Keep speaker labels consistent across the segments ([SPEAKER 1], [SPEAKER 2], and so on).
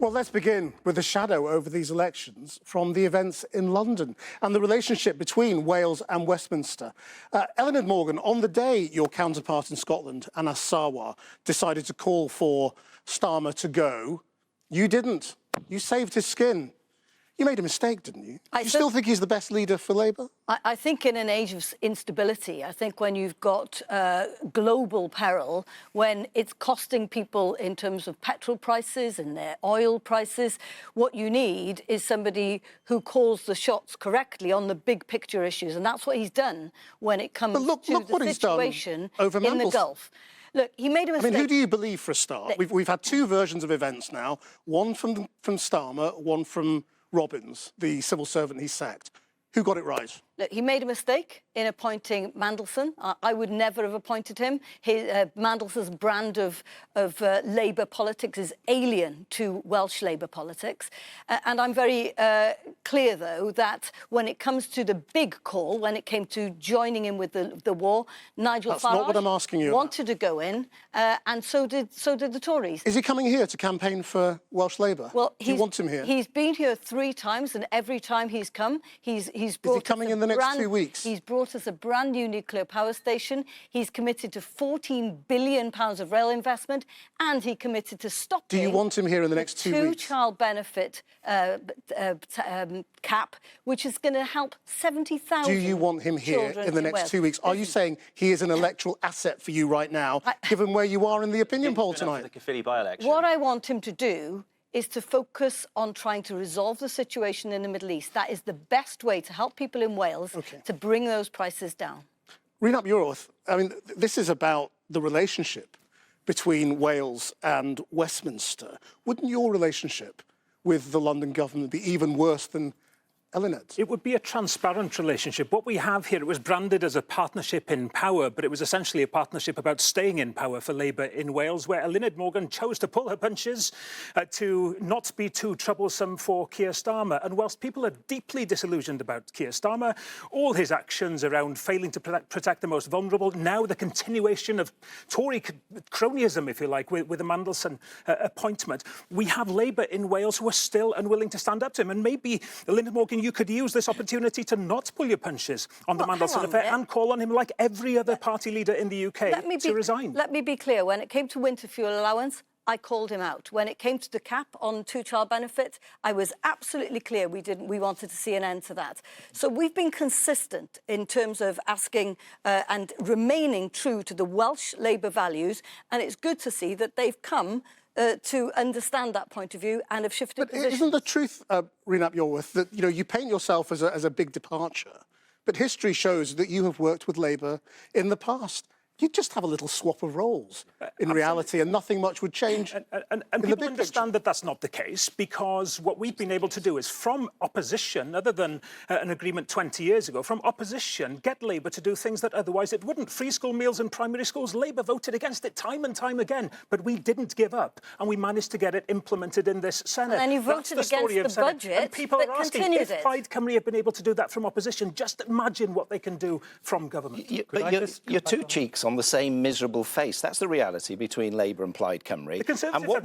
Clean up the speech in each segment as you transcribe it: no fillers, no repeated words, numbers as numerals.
[SPEAKER 1] Well, let's begin with the shadow over these elections from the events in London and the relationship between Wales and Westminster. Eluned Morgan, on the day your counterpart in Scotland, Anas Sarwar, decided to call for Starmer to go, you didn't. You saved his skin. You made a mistake, didn't you? Do you still think he's the best leader for Labour?
[SPEAKER 2] I think in an age of instability, I think when you've got global peril, when it's costing people in terms of petrol prices and their oil prices, what you need is somebody who calls the shots correctly on the big picture issues. And that's what he's done when it comes to the situation in the Gulf. Look, he made a mistake.
[SPEAKER 1] I mean, who do you believe for a start? We've had two versions of events now, one from Starmer, one from Robbins, the civil servant he sacked. Who got it right?
[SPEAKER 2] Look, he made a mistake in appointing Mandelson. I would never have appointed him. Mandelson's brand of Labour politics is alien to Welsh Labour politics. And I'm very clear, though, that when it comes to the big call, when it came to joining in with the war, Nigel Farage
[SPEAKER 1] not what I'm asking you
[SPEAKER 2] wanted to go in, and so did the Tories.
[SPEAKER 1] Is he coming here to campaign for Welsh Labour?
[SPEAKER 2] Well,
[SPEAKER 1] do you want him here?
[SPEAKER 2] He's been here 3 times, and every time he's come, he's brought.
[SPEAKER 1] Is he coming in the next 2 weeks?
[SPEAKER 2] He's brought us a brand new nuclear power station. He's committed to £14 billion of rail investment, and he committed to stopping.
[SPEAKER 1] Do you want him here in the next 2 weeks?
[SPEAKER 2] Two-child benefit cap, which is going to help 70,000.
[SPEAKER 1] Do you want him here in the next 2 weeks? Are you saying he is an electoral asset for you right now, given where you are in the opinion poll tonight?
[SPEAKER 2] What I want him to do is to focus on trying to resolve the situation in the Middle East. That is the best way to help people in Wales to bring those prices down.
[SPEAKER 1] Rhun Ap I mean, this is about the relationship between Wales and Westminster. Wouldn't your relationship with the London government be even worse than Eluned?
[SPEAKER 3] It would be a transparent relationship. What we have here, it was branded as a partnership in power, but it was essentially a partnership about staying in power for Labour in Wales, where Eluned Morgan chose to pull her punches to not be too troublesome for Keir Starmer. And whilst people are deeply disillusioned about Keir Starmer, all his actions around failing to protect the most vulnerable, now the continuation of Tory cronyism, if you like, with the Mandelson appointment, we have Labour in Wales who are still unwilling to stand up to him. And maybe Eluned Morgan, you could use this opportunity to not pull your punches on the Mandelson affair and call on him, like every other party leader in the UK, to resign.
[SPEAKER 2] Let me be clear. When it came to winter fuel allowance, I called him out. When it came to the cap on two-child benefit, I was absolutely clear we wanted to see an end to that. So we've been consistent in terms of asking and remaining true to the Welsh Labour values, and it's good to see that they've come to understand that point of view and have shifted positions.
[SPEAKER 1] Isn't the truth, Rhun Ap that you paint yourself as a big departure, but history shows that you have worked with Labour in the past? You'd just have a little swap of roles in reality, and nothing much would change.
[SPEAKER 3] And people understand that that's not the case, because what we've been able to do is, from opposition, other than an agreement 20 years ago, from opposition, get Labour to do things that otherwise it wouldn't. Free school meals in primary schools, Labour voted against it time and time again, but we didn't give up, and we managed to get it implemented in this Senedd.
[SPEAKER 2] And you voted against the budget,
[SPEAKER 3] and people are asking, if Plaid Cymru have been able to do that from opposition, just imagine what they can do from government.
[SPEAKER 4] You're two cheeks on the same miserable face. That's the reality between Labour and Plaid Cymru.
[SPEAKER 3] And what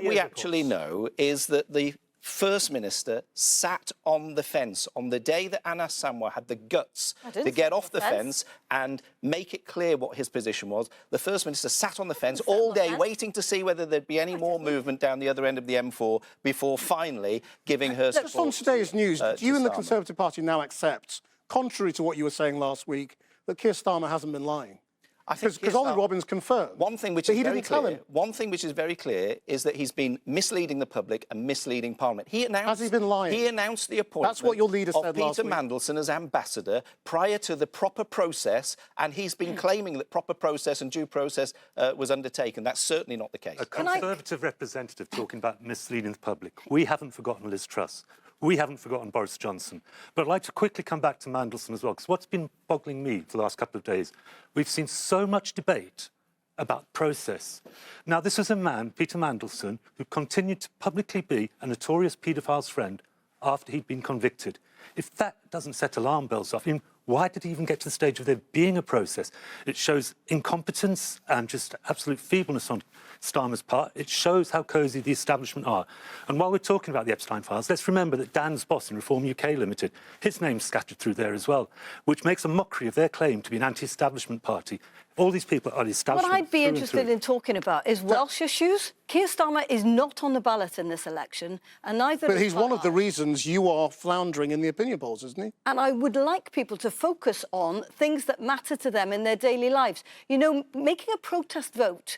[SPEAKER 3] we actually
[SPEAKER 4] know, is that the First Minister sat on the fence on the day that Anas Sarwar had the guts to get off the fence and make it clear what his position was. The First Minister sat on the fence all day waiting to see whether there'd be any more movement down the other end of the M4 before finally giving her support.
[SPEAKER 1] Just on today's news, do you and the Conservative Party now accept, contrary to what you were saying last week, that Keir Starmer hasn't been lying? Because Ollie Robbins confirmed
[SPEAKER 4] one thing which is very clear is that he's been misleading the public and misleading Parliament.
[SPEAKER 1] Has he been lying?
[SPEAKER 4] He announced the appointment
[SPEAKER 1] That's what your leader said last
[SPEAKER 4] Peter
[SPEAKER 1] week.
[SPEAKER 4] Mandelson as ambassador prior to the proper process, and he's been claiming that proper process and due process was undertaken. That's certainly not the case.
[SPEAKER 5] A Conservative representative talking about misleading the public. We haven't forgotten Liz Truss. We haven't forgotten Boris Johnson. But I'd like to quickly come back to Mandelson as well, because what's been boggling me for the last couple of days, we've seen so much debate about process. Now, this is a man, Peter Mandelson, who continued to publicly be a notorious paedophile's friend after he'd been convicted. If that doesn't set alarm bells off, I mean, Why did it even get to the stage of there being a process? It shows incompetence and just absolute feebleness on Starmer's part. It shows how cosy the establishment are. And while we're talking about the Epstein files, let's remember that Dan's boss in Reform UK Limited, his name's scattered through there as well, which makes a mockery of their claim to be an anti-establishment party. All these people are the establishment.
[SPEAKER 2] What I'd be interested in talking about is Welsh issues. Keir Starmer is not on the ballot in this election, and neither
[SPEAKER 1] But
[SPEAKER 2] is
[SPEAKER 1] he's one of the reasons you are floundering in the opinion polls, isn't he?
[SPEAKER 2] And I would like people to focus on things that matter to them in their daily lives. You know, making a protest vote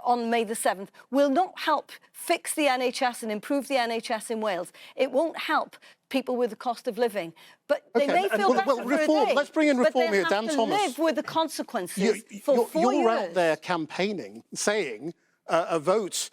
[SPEAKER 2] on May the 7th will not help fix the NHS and improve the NHS in Wales. It won't help people with the cost of living. But they may feel better for
[SPEAKER 1] reform.
[SPEAKER 2] a day,
[SPEAKER 1] Let's bring in reform here, Dan
[SPEAKER 2] Thomas.
[SPEAKER 1] Thomas.
[SPEAKER 2] Live with the consequences for 4 years.
[SPEAKER 1] You're out there campaigning, saying a vote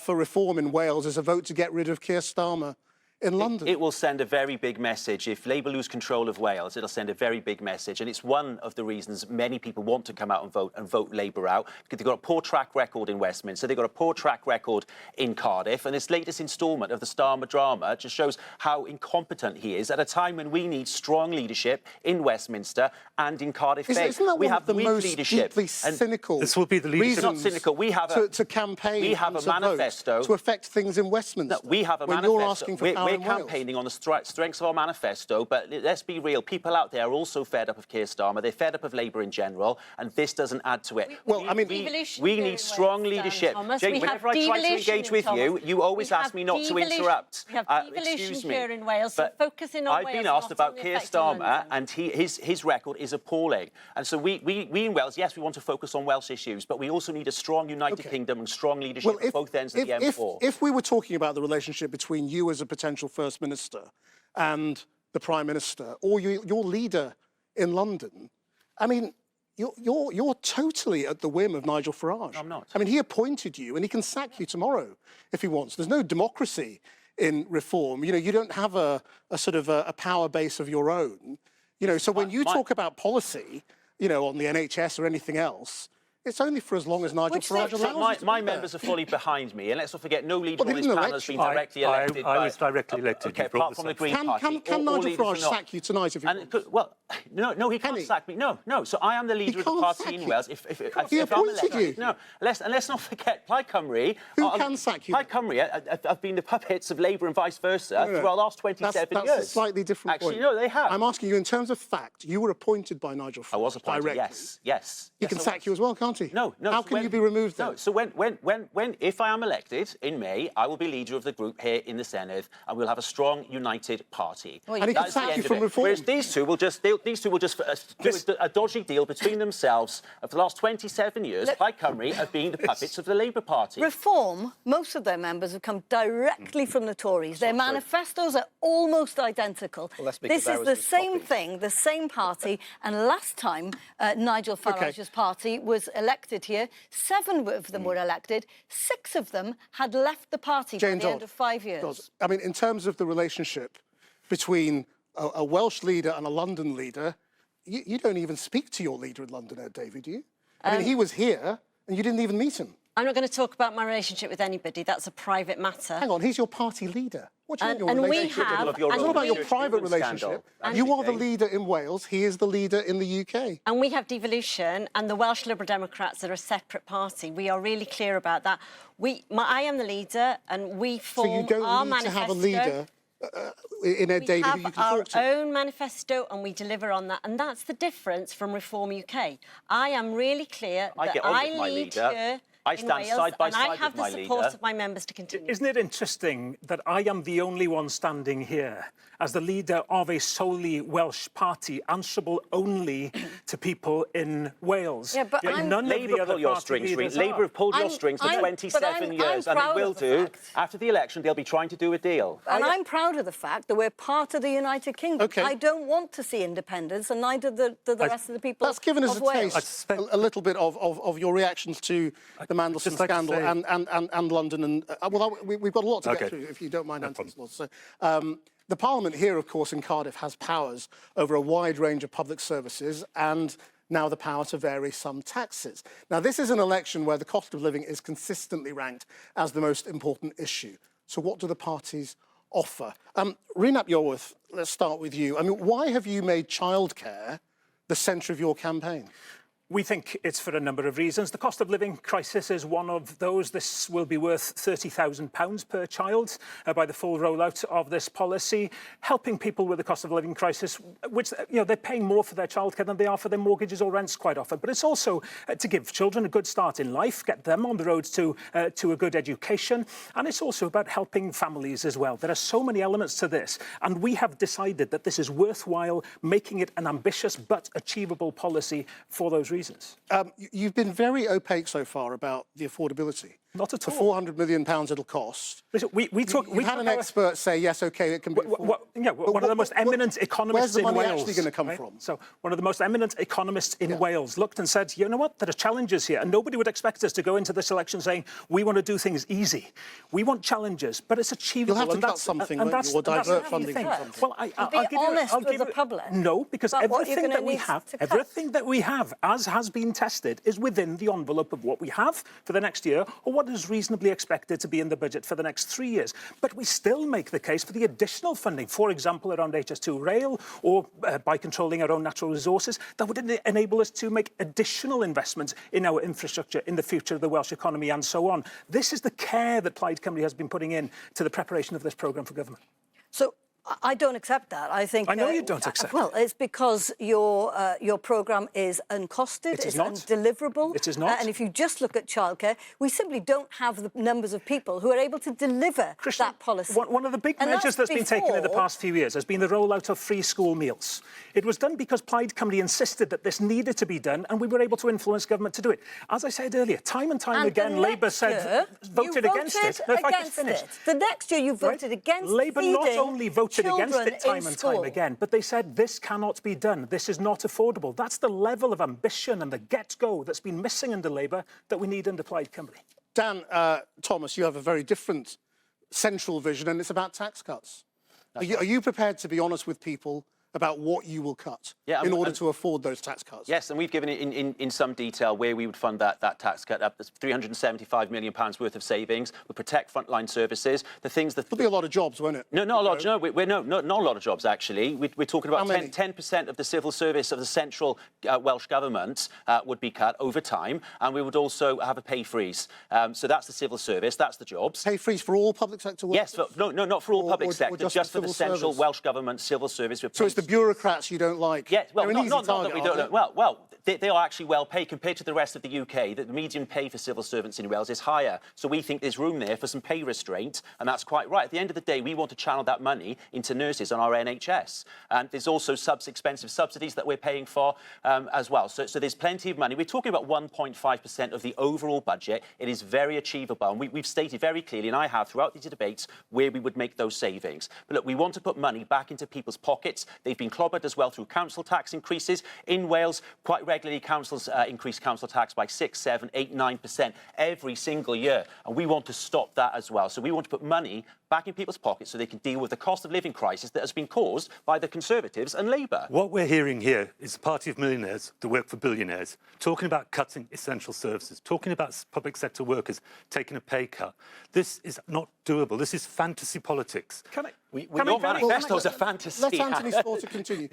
[SPEAKER 1] for reform in Wales is a vote to get rid of Keir Starmer in London.
[SPEAKER 6] It will send a very big message. If Labour lose control of Wales, it'll send a very big message. And it's one of the reasons many people want to come out and vote Labour out. Because they've got a poor track record in Westminster. They've got a poor track record in Cardiff. And this latest instalment of the Starmer drama just shows how incompetent he is at a time when we need strong leadership in Westminster and in Cardiff Bay.
[SPEAKER 1] Isn't that
[SPEAKER 6] we
[SPEAKER 1] one
[SPEAKER 6] have
[SPEAKER 1] of the
[SPEAKER 6] weak
[SPEAKER 1] most
[SPEAKER 6] leadership.
[SPEAKER 1] deeply cynical
[SPEAKER 5] this will be the leadership.
[SPEAKER 6] It's not cynical. We have a,
[SPEAKER 1] to campaign.
[SPEAKER 6] We have
[SPEAKER 1] and
[SPEAKER 6] a
[SPEAKER 1] to
[SPEAKER 6] manifesto
[SPEAKER 1] vote to affect things in Westminster.
[SPEAKER 6] No, we have a
[SPEAKER 1] when
[SPEAKER 6] manifesto.
[SPEAKER 1] You're asking for power
[SPEAKER 6] we're
[SPEAKER 1] in Wales.
[SPEAKER 6] campaigning on the strengths of our manifesto, but let's be real. People out there are also fed up of Keir Starmer. They're fed up of Labour in general, and this doesn't add to it. We need strong leadership. Jane, whenever I try to engage with you, you always ask me not to interrupt.
[SPEAKER 7] We have
[SPEAKER 6] Excuse me.
[SPEAKER 7] here in Wales, so focusing on
[SPEAKER 6] I've
[SPEAKER 7] Wales,
[SPEAKER 6] been asked
[SPEAKER 7] not
[SPEAKER 6] about
[SPEAKER 7] on the
[SPEAKER 6] Keir
[SPEAKER 7] effect in
[SPEAKER 6] Starmer,
[SPEAKER 7] London.
[SPEAKER 6] and his record is appalling. And so we in Wales, yes, we want to focus on Welsh issues, but we also need a strong United Kingdom and strong leadership at both ends of the M4.
[SPEAKER 1] If we were talking about the relationship between you as a potential First Minister and the Prime Minister, or your leader in London, I mean, you're totally at the whim of Nigel Farage.
[SPEAKER 6] I'm not.
[SPEAKER 1] I mean, he appointed you, and he can sack you tomorrow if he wants. There's no democracy in reform. You know, you don't have a sort of a power base of your own. You know, so when you talk about policy, you know, on the NHS or anything else, it's only for as long as Nigel Farage allows.
[SPEAKER 6] My members are fully behind me, and let's not forget, no leader on this panel has been directly elected.
[SPEAKER 5] I was directly elected.
[SPEAKER 6] Okay, apart from the Green Party.
[SPEAKER 1] Can Nigel Farage sack you tonight if he wants?
[SPEAKER 6] Well, no, he can't sack me. No. So I am the leader of the party in Wales. If I'm elected, no. And let's not forget, Plaid Cymru.
[SPEAKER 1] Who can sack you?
[SPEAKER 6] Plaid Cymru have been the puppets of Labour and vice versa for the last 27 years.
[SPEAKER 1] That's a slightly different point.
[SPEAKER 6] Actually, no, they have.
[SPEAKER 1] I'm asking you in terms of fact. You were appointed by Nigel Farage.
[SPEAKER 6] I was appointed.
[SPEAKER 1] Directly.
[SPEAKER 6] Yes.
[SPEAKER 1] He can sack you as well, can't he?
[SPEAKER 6] No.
[SPEAKER 1] How can you be removed then?
[SPEAKER 6] No. So if I am elected in May, I will be leader of the group here in the Senedd, and we'll have a strong, united party.
[SPEAKER 1] And he can sack you from reform.
[SPEAKER 6] Whereas these two will just do a dodgy deal between themselves. For the last 27 years, Plaid Cymru have been the puppets of the Labour Party.
[SPEAKER 2] Reform, most of their members have come directly from the Tories. Their manifestos are almost identical.
[SPEAKER 4] Well,
[SPEAKER 2] this is the same thing, the same party. And last time Nigel Farage's party was elected here, 7 of them were elected. 6 of them had left the party by the end of 5 years.
[SPEAKER 1] I mean, in terms of the relationship between a Welsh leader and a London leader, you don't even speak to your leader in London, David, do you? I mean, he was here and you didn't even meet him.
[SPEAKER 7] I'm not going to talk about my relationship with anybody. That's a private matter.
[SPEAKER 1] Hang on, he's your party leader. What do you mean your
[SPEAKER 7] and we
[SPEAKER 1] relationship?
[SPEAKER 7] have-
[SPEAKER 1] It's not about your private relationship. You are the leader in Wales. He is the leader in the UK.
[SPEAKER 7] And we have devolution, and the Welsh Liberal Democrats are a separate party. We are really clear about that. I am the leader, and we form our manifesto.
[SPEAKER 1] So you don't need to have a leader in Ed Davey who you can talk to.
[SPEAKER 7] We have our own manifesto, and we deliver on that. And that's the difference from Reform UK. I am really clear that I lead here.
[SPEAKER 6] I stand side by side with my leader.
[SPEAKER 7] And I have the support of my members to continue.
[SPEAKER 3] Isn't it interesting that I am the only one standing here as the leader of a solely Welsh party, answerable only to people in Wales?
[SPEAKER 2] Yeah, but
[SPEAKER 6] Labour pull your strings, Reid. Labour have pulled your strings for 27 years, and they will do. After the election, they'll be trying to do a deal.
[SPEAKER 2] And I'm proud of the fact that we're part of the United Kingdom.
[SPEAKER 1] Okay.
[SPEAKER 2] I don't want to see independence, and neither do the rest of the people.
[SPEAKER 1] That's given us
[SPEAKER 2] of
[SPEAKER 1] a
[SPEAKER 2] Wales.
[SPEAKER 1] taste, a little bit of your reactions to the Mandelson scandal and London. And we've got a lot to get through, if you don't mind, Anthony. So, the Parliament here, of course, in Cardiff, has powers over a wide range of public services and now the power to vary some taxes. Now, this is an election where the cost of living is consistently ranked as the most important issue. So what do the parties offer. Renap Yorworth, let's start with you. I mean, why have you made childcare the centre of your campaign?
[SPEAKER 3] We think it's for a number of reasons. The cost of living crisis is one of those. This will be worth £30,000 per child by the full rollout of this policy, helping people with the cost of living crisis, which, they're paying more for their childcare than they are for their mortgages or rents quite often. But it's also to give children a good start in life, get them on the road to a good education. And it's also about helping families as well. There are so many elements to this. And we have decided that this is worthwhile, making it an ambitious but achievable policy for those reasons.
[SPEAKER 1] You've been very opaque so far about the affordability.
[SPEAKER 3] Not at all.
[SPEAKER 1] The £400 million it'll cost.
[SPEAKER 3] Listen, we
[SPEAKER 1] had an expert say, yes, OK, it can be...
[SPEAKER 3] one of the most eminent economists in Wales.
[SPEAKER 1] Where's the money actually going to come from?
[SPEAKER 3] So one of the most eminent economists in Wales looked and said, you know what, there are challenges here. And nobody would expect us to go into this election saying, we want to do things easy. We want challenges, but it's achievable.
[SPEAKER 1] You'll have to cut something, won't you, or divert funding from something.
[SPEAKER 2] Well, I'll be honest with the public.
[SPEAKER 3] No, because everything that we have, as has been tested, is within the envelope of what we have for the next year, or what is reasonably expected to be in the budget for the next 3 years. But we still make the case for the additional funding, for example, around HS2 rail, or by controlling our own natural resources, that would enable us to make additional investments in our infrastructure, in the future of the Welsh economy, and so on. This is the care that Plaid Cymru has been putting in to the preparation of this programme for government.
[SPEAKER 2] So I don't accept that. I think...
[SPEAKER 3] I know you don't accept
[SPEAKER 2] Well, it's because your programme is uncosted,
[SPEAKER 3] it's
[SPEAKER 2] undeliverable.
[SPEAKER 3] It is not.
[SPEAKER 2] And if you just look at childcare, we simply don't have the numbers of people who are able to deliver that policy.
[SPEAKER 3] One of the big measures that's been taken in the past few years has been the rollout of free school meals. It was done because Plaid Cymru insisted that this needed to be done, and we were able to influence government to do it. As I said earlier, time and time again, Labour voted against it.
[SPEAKER 2] No, if I could finish. The next year you voted against
[SPEAKER 3] Labour not only voted against
[SPEAKER 2] children
[SPEAKER 3] it time and time again, but they said this cannot be done. This is not affordable. That's the level of ambition and the get-go that's been missing under Labour that we need under Plaid Cymru.
[SPEAKER 1] Dan Thomas, you have a very different central vision, and it's about tax cuts. Are you prepared to be honest with people about what you will cut in order to afford those tax cuts?
[SPEAKER 6] Yes, and we've given it in some detail where we would fund that tax cut up. There's £375 million worth of savings. We'll protect frontline services. The things that...
[SPEAKER 1] There'll be a lot of jobs, won't it?
[SPEAKER 6] No, not a lot. Not a lot of jobs, actually. We're talking about 10% of the civil service of the central Welsh government would be cut over time, and we would also have a pay freeze. So that's the civil service, that's the jobs.
[SPEAKER 1] Pay freeze for all public sector workers?
[SPEAKER 6] Yes, no, not for all public sector, just for the central Welsh government civil service.
[SPEAKER 1] So it's the bureaucrats you don't like?
[SPEAKER 6] Yeah, well,
[SPEAKER 1] not
[SPEAKER 6] that we don't. Well, they are actually well paid compared to the rest of the UK. The median pay for civil servants in Wales is higher. So we think there's room there for some pay restraint, and that's quite right. At the end of the day, we want to channel that money into nurses on our NHS. And there's also expensive subsidies that we're paying for as well. So there's plenty of money. We're talking about 1.5% of the overall budget. It is very achievable. And we've stated very clearly, and I have throughout these debates, where we would make those savings. But look, we want to put money back into people's pockets. They've been clobbered as well through council tax increases. In Wales, quite regularly, councils increase council tax by 6, 7, 8, 9% every single year. And we want to stop that as well. So we want to put money back in people's pockets so they can deal with the cost of living crisis that has been caused by the Conservatives and Labour.
[SPEAKER 5] What we're hearing here is a party of millionaires that work for billionaires talking about cutting essential services, talking about public sector workers taking a pay cut. This is not doable. This is fantasy politics.
[SPEAKER 6] Your manifesto's a fantasy.
[SPEAKER 1] Let Anthony Slaughter continue.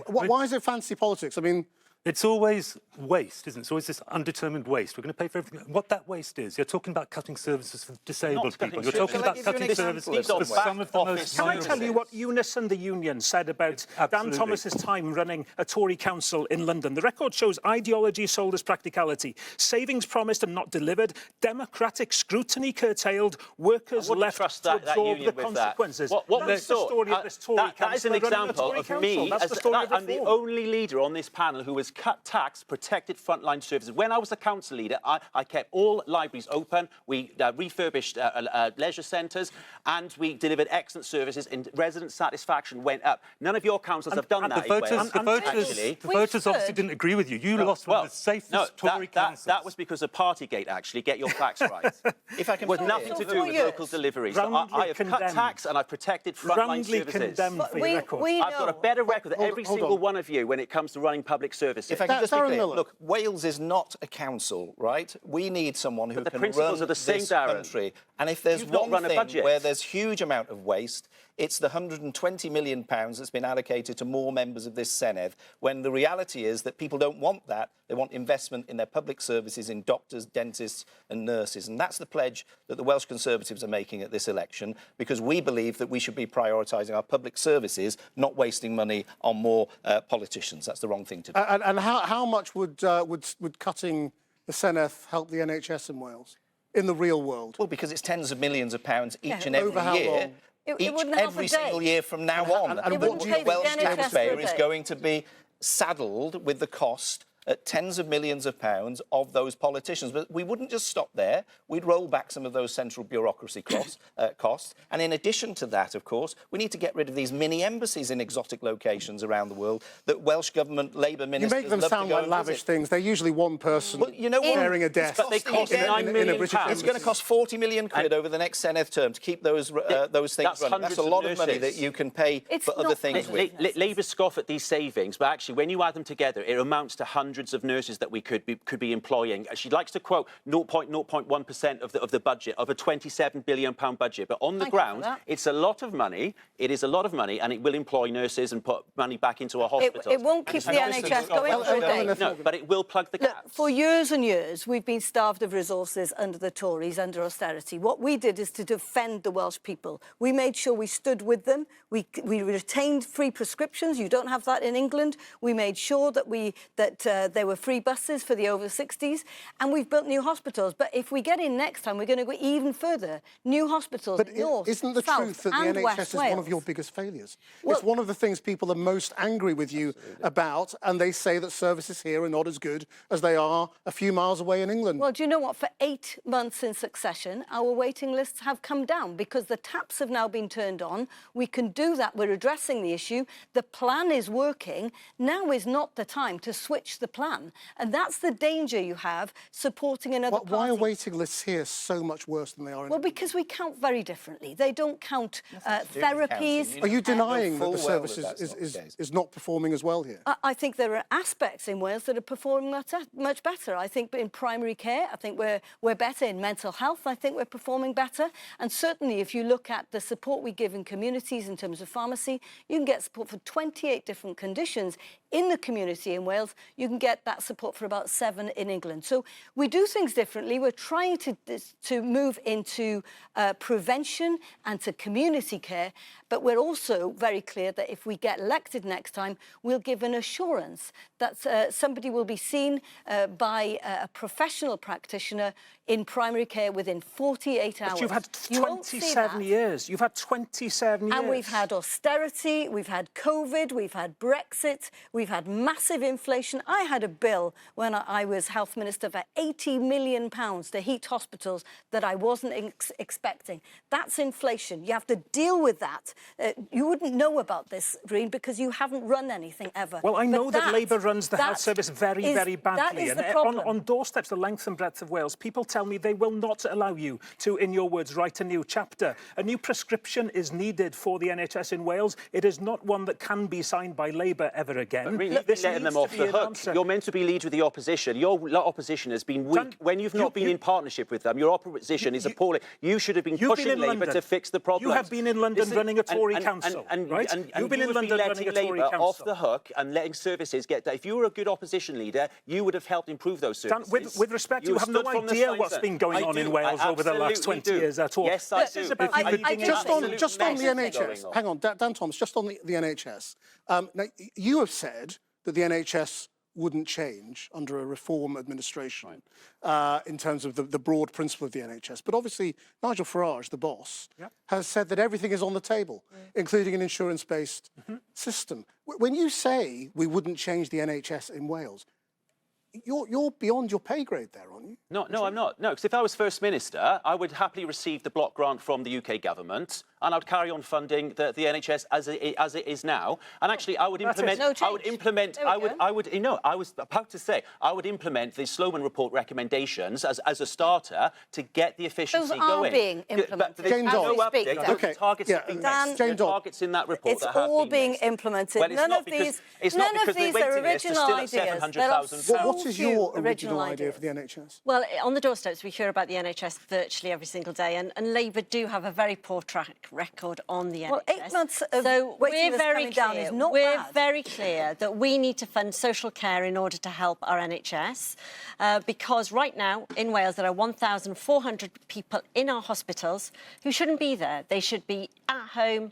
[SPEAKER 1] Why is it fantasy politics? I mean...
[SPEAKER 5] It's always waste, isn't it? It's always this undetermined waste. We're going to pay for everything. What that waste is, you're talking about cutting services for disabled people. You're talking about cutting services for some of the most vulnerable.
[SPEAKER 3] Can I tell you what Unison, the union, said about Dan Thomas's time running a Tory council in London? The record shows ideology sold as practicality, savings promised and not delivered, democratic scrutiny curtailed, workers left to absorb the consequences. That's the story of this Tory council.
[SPEAKER 6] That is an example of me. I'm the only leader on this panel who has cut tax, protected frontline services. When I was a council leader, I kept all libraries open. We refurbished leisure centres, and we delivered excellent services, and resident satisfaction went up. None of your councils have done that.
[SPEAKER 5] The voters obviously didn't agree with you. You lost one of the safest Tory councils.
[SPEAKER 6] That was because of Partygate, actually. Get your facts right. If I can, with nothing to do with local deliveries. I have cut tax and I've protected frontline services.
[SPEAKER 3] Condemned for your record.
[SPEAKER 6] I've got a better record than every single one of you when it comes to running public services. services.
[SPEAKER 4] If I can just be
[SPEAKER 1] Darren
[SPEAKER 4] clear,
[SPEAKER 1] Miller.
[SPEAKER 4] look, Wales is not a council, right? We need someone who
[SPEAKER 6] the
[SPEAKER 4] can
[SPEAKER 6] principles
[SPEAKER 4] run
[SPEAKER 6] are the same,
[SPEAKER 4] this
[SPEAKER 6] Darren.
[SPEAKER 4] country. And if there's
[SPEAKER 6] You've not
[SPEAKER 4] one
[SPEAKER 6] run a
[SPEAKER 4] thing
[SPEAKER 6] budget.
[SPEAKER 4] where there's huge amount of waste, it's the £120 million that's been allocated to more members of this Senedd, when the reality is that people don't want that. They want investment in their public services, in doctors, dentists and nurses. And that's the pledge that the Welsh Conservatives are making at this election, because we believe that we should be prioritising our public services, not wasting money on more politicians. That's the wrong thing to do.
[SPEAKER 1] And how much would cutting the Senedd help the NHS in Wales in the real world?
[SPEAKER 4] Well, because it's tens of millions of pounds each and every
[SPEAKER 1] Over how
[SPEAKER 4] year.
[SPEAKER 1] long?
[SPEAKER 2] It wouldn't help
[SPEAKER 4] Every
[SPEAKER 2] a day.
[SPEAKER 4] single year from now on.
[SPEAKER 1] and
[SPEAKER 2] It wouldn't
[SPEAKER 4] the
[SPEAKER 2] pay the
[SPEAKER 4] Welsh
[SPEAKER 2] NHS for a
[SPEAKER 4] taxpayer is
[SPEAKER 2] day.
[SPEAKER 4] going to be saddled with the cost at tens of millions of pounds of those politicians. But we wouldn't just stop there. We'd roll back some of those central bureaucracy costs. And in addition to that, of course, we need to get rid of these mini-embassies in exotic locations around the world that Welsh Government Labour
[SPEAKER 1] You
[SPEAKER 4] ministers
[SPEAKER 1] make them
[SPEAKER 4] love to
[SPEAKER 1] sound
[SPEAKER 4] go
[SPEAKER 1] like
[SPEAKER 4] and
[SPEAKER 1] lavish
[SPEAKER 4] visit.
[SPEAKER 1] things. They're usually one person
[SPEAKER 4] Well, you know what?
[SPEAKER 1] sharing a desk.
[SPEAKER 6] But they cost
[SPEAKER 1] in a
[SPEAKER 6] £9 million.
[SPEAKER 1] British
[SPEAKER 4] It's
[SPEAKER 1] embassy.
[SPEAKER 4] going to cost 40 million quid over the next Senedd term to keep those things
[SPEAKER 6] that's
[SPEAKER 4] running. That's
[SPEAKER 6] hundreds
[SPEAKER 4] a
[SPEAKER 6] of
[SPEAKER 4] lot of money
[SPEAKER 6] nurses.
[SPEAKER 4] that you can pay
[SPEAKER 2] It's
[SPEAKER 4] for other
[SPEAKER 2] not
[SPEAKER 4] things with.
[SPEAKER 6] Labour scoff at these savings, but actually, when you add them together, it amounts to hundreds of nurses that we could be employing. She likes to quote 0.01% of the budget of a £27 billion budget, but on the
[SPEAKER 2] Thank you for
[SPEAKER 6] ground,
[SPEAKER 2] that.
[SPEAKER 6] it's a lot of money. It is a lot of money, and it will employ nurses and put money back into our hospitals.
[SPEAKER 2] It won't keep the NHS going for a day.
[SPEAKER 6] No, but it will plug the
[SPEAKER 2] Look,
[SPEAKER 6] gaps.
[SPEAKER 2] for years and years, we've been starved of resources under the Tories, under austerity. What we did is to defend the Welsh people. We made sure we stood with them. We retained free prescriptions. You don't have that in England. We made sure that there were free buses for the over 60s, and we've built new hospitals. But if we get in next time, we're going to go even further. New hospitals
[SPEAKER 1] But
[SPEAKER 2] in North,
[SPEAKER 1] isn't the
[SPEAKER 2] South
[SPEAKER 1] truth that the
[SPEAKER 2] and
[SPEAKER 1] NHS
[SPEAKER 2] West
[SPEAKER 1] is one of
[SPEAKER 2] Wales.
[SPEAKER 1] your biggest failures?
[SPEAKER 2] Well-
[SPEAKER 1] It's one of the things people are most angry with you about, and they say that services here are not as good as they are a few miles away in England.
[SPEAKER 2] Well, do you know what? For 8 months in succession, our waiting lists have come down because the taps have now been turned on. We can do that. We're addressing the issue. The plan is working. Now is not the time to switch the plan. And that's the danger you have supporting another party.
[SPEAKER 1] Why are waiting lists here so much worse than they are in
[SPEAKER 2] Well,
[SPEAKER 1] England?
[SPEAKER 2] because we count very differently. They don't count
[SPEAKER 4] do with
[SPEAKER 2] therapies.
[SPEAKER 4] counting.
[SPEAKER 1] Are you denying that
[SPEAKER 4] full
[SPEAKER 1] the
[SPEAKER 4] well
[SPEAKER 1] service
[SPEAKER 4] that that's not the case.
[SPEAKER 1] is not performing as well here?
[SPEAKER 2] I think there are aspects in Wales that are performing much better. I think in primary care, I think we're better. In mental health, I think we're performing better. And certainly, if you look at the support we give in communities in terms of pharmacy, you can get support for 28 different conditions in the community in Wales. You can get that support for about 7 in England. So we do things differently. We're trying to move into prevention and to community care, but we're also very clear that if we get elected next time, we'll give an assurance that somebody will be seen by a professional practitioner in primary care within 48 hours.
[SPEAKER 3] But you've had
[SPEAKER 2] You won't see
[SPEAKER 3] 27
[SPEAKER 2] that.
[SPEAKER 3] years. You've had 27 years.
[SPEAKER 2] And we've had austerity, we've had COVID, we've had Brexit, we've had massive inflation. I had a bill when I was health minister for £80 million to heat hospitals that I wasn't expecting. That's inflation. You have to deal with that. You wouldn't know about this, Green, because you haven't run anything ever.
[SPEAKER 3] Well, I
[SPEAKER 2] But
[SPEAKER 3] know that Labour runs the health service very, very badly.
[SPEAKER 2] That is
[SPEAKER 3] And
[SPEAKER 2] the problem.
[SPEAKER 3] on doorsteps, the length and breadth of Wales, people tell me they will not allow you to, in your words, write a new chapter. A new prescription is needed for the NHS in Wales. It is not one that can be signed by Labour ever again.
[SPEAKER 6] But really,
[SPEAKER 3] This
[SPEAKER 6] letting
[SPEAKER 3] needs
[SPEAKER 6] them
[SPEAKER 3] to
[SPEAKER 6] off
[SPEAKER 3] be
[SPEAKER 6] the
[SPEAKER 3] an
[SPEAKER 6] hook.
[SPEAKER 3] answer.
[SPEAKER 6] You're meant to be lead with the opposition. Your opposition has been weak. When you've not been in partnership with them, your opposition is appalling. You should have been pushing Labour to fix the problem.
[SPEAKER 3] You have been in London running a Tory council, right?
[SPEAKER 6] You've been in London running a Tory council. Off the hook and letting services get that. If you were a good opposition leader, you would have helped improve those services.
[SPEAKER 3] Dan, with respect, you have no idea what's been going on in Wales over the last 20 years at all.
[SPEAKER 6] Yes, I
[SPEAKER 3] This
[SPEAKER 6] do.
[SPEAKER 3] is about
[SPEAKER 2] I
[SPEAKER 3] leading
[SPEAKER 2] just
[SPEAKER 3] in-
[SPEAKER 1] Just on the
[SPEAKER 6] going
[SPEAKER 1] NHS,
[SPEAKER 6] on.
[SPEAKER 1] hang on, Dan Thomas, just on the NHS. Now, you have said that the NHS wouldn't change under a reform administration in terms of the broad principle of the NHS. But obviously, Nigel Farage, the boss, has said that everything is on the table, including an insurance-based system. When you say we wouldn't change the NHS in Wales, you're beyond your pay grade there, aren't you?
[SPEAKER 6] No, I'm not. No, because if I was First Minister, I would happily receive the block grant from the UK government. and I'd carry on funding the NHS as it is now. And actually, I would implement.
[SPEAKER 2] No change.
[SPEAKER 6] I would implement. I would. You know, I was about to say I would implement the Sloman Report recommendations as a starter to get the efficiency
[SPEAKER 2] Those are
[SPEAKER 6] going.
[SPEAKER 2] being implemented.
[SPEAKER 6] But there's
[SPEAKER 1] Jane
[SPEAKER 6] no
[SPEAKER 1] Dodd.
[SPEAKER 6] update.
[SPEAKER 2] Dan.
[SPEAKER 6] There's
[SPEAKER 1] Okay.
[SPEAKER 6] targets
[SPEAKER 1] Yeah,
[SPEAKER 6] have been
[SPEAKER 1] Dan.
[SPEAKER 6] missed.
[SPEAKER 1] Jane
[SPEAKER 6] There are
[SPEAKER 1] Dodd.
[SPEAKER 6] targets in that report
[SPEAKER 2] It's
[SPEAKER 6] that have
[SPEAKER 2] all
[SPEAKER 6] been
[SPEAKER 2] being
[SPEAKER 6] missed.
[SPEAKER 2] implemented.
[SPEAKER 6] Well, it's
[SPEAKER 2] None
[SPEAKER 6] not
[SPEAKER 2] of
[SPEAKER 6] because
[SPEAKER 2] these,
[SPEAKER 6] it's not
[SPEAKER 2] none
[SPEAKER 6] because
[SPEAKER 2] of
[SPEAKER 6] the
[SPEAKER 2] these
[SPEAKER 6] waiting
[SPEAKER 2] are
[SPEAKER 6] list is
[SPEAKER 2] original
[SPEAKER 6] still at
[SPEAKER 2] ideas. There are
[SPEAKER 6] 700,000
[SPEAKER 2] so
[SPEAKER 1] What is your
[SPEAKER 2] few
[SPEAKER 1] original idea
[SPEAKER 2] ideas.
[SPEAKER 1] for the NHS?
[SPEAKER 7] Well, on the doorsteps, we hear about the NHS virtually every single day, and Labour do have a very poor track record on the
[SPEAKER 2] Well,
[SPEAKER 7] NHS.
[SPEAKER 2] 8 months of
[SPEAKER 7] so
[SPEAKER 2] waiting
[SPEAKER 7] we're
[SPEAKER 2] lists
[SPEAKER 7] very
[SPEAKER 2] coming down
[SPEAKER 7] clear.
[SPEAKER 2] is not
[SPEAKER 7] We're
[SPEAKER 2] bad.
[SPEAKER 7] very clear that we need to fund social care in order to help our NHS, because right now in Wales there are 1,400 people in our hospitals who shouldn't be there. They should be at home,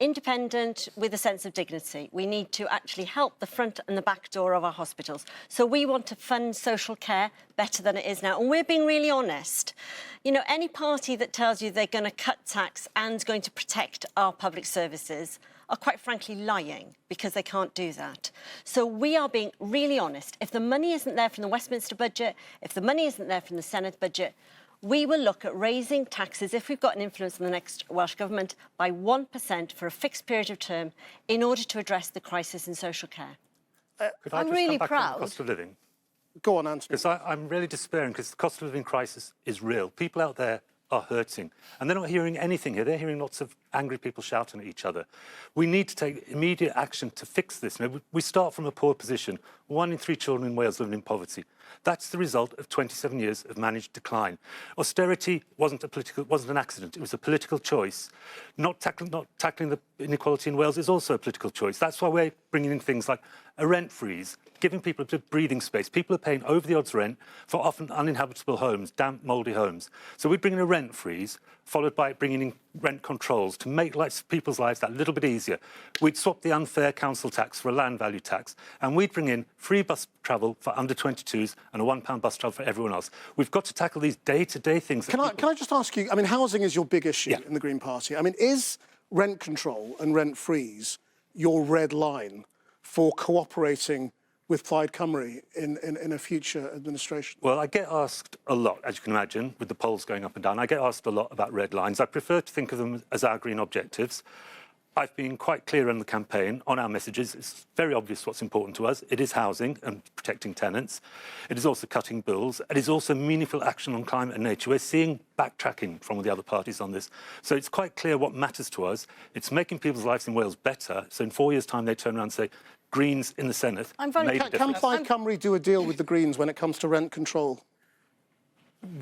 [SPEAKER 7] independent, with a sense of dignity. We need to actually help the front and the back door of our hospitals. So we want to fund social care better than it is now. And we're being really honest. You know, any party that tells you they're going to cut tax and going to protect our public services are quite frankly lying, because they can't do that. So we are being really honest. If the money isn't there from the Westminster budget, if the money isn't there from the Senedd budget, we will look at raising taxes, if we've got an influence on the next Welsh Government, by 1% for a fixed period of term in order to address the crisis in social care.
[SPEAKER 5] Could I
[SPEAKER 2] I'm
[SPEAKER 5] just
[SPEAKER 2] really
[SPEAKER 5] come back on
[SPEAKER 2] proud.
[SPEAKER 5] the cost of living?
[SPEAKER 1] Go on, Anthony.
[SPEAKER 5] Because I'm really despairing, because the cost of living crisis is real. People out there are hurting. And they're not hearing anything here. They're hearing lots of angry people shouting at each other. We need to take immediate action to fix this. You know, we start from a poor position. 1 in 3 children in Wales living in poverty. That's the result of 27 years of managed decline. Austerity wasn't an accident. It was a political choice. Not tackling the inequality in Wales is also a political choice. That's why we're bringing in things like a rent freeze, giving people a bit of breathing space. People are paying over the odds rent for often uninhabitable homes, damp, mouldy homes. So we're bringing a rent freeze, followed by bringing in rent controls to make people's lives that little bit easier. We'd swap the unfair council tax for a land value tax, and we'd bring in free bus travel for under 22s and a £1 bus travel for everyone else. We've got to tackle these day-to-day things.
[SPEAKER 1] Can I just ask you, I mean, housing is your big issue
[SPEAKER 5] Yeah.
[SPEAKER 1] in the Green Party. I mean, is rent control and rent freeze your red line for cooperating with Plaid Cymru in a future administration?
[SPEAKER 5] Well, I get asked a lot, as you can imagine, with the polls going up and down. I get asked a lot about red lines. I prefer to think of them as our green objectives. I've been quite clear in the campaign on our messages. It's very obvious what's important to us. It is housing and protecting tenants. It is also cutting bills. It is also meaningful action on climate and nature. We're seeing backtracking from the other parties on this. So it's quite clear what matters to us. It's making people's lives in Wales better. So in 4 years' time, they turn around and say, Greens in the Senedd.
[SPEAKER 1] Can Plaid Cymru do a deal with the Greens when it comes to rent control?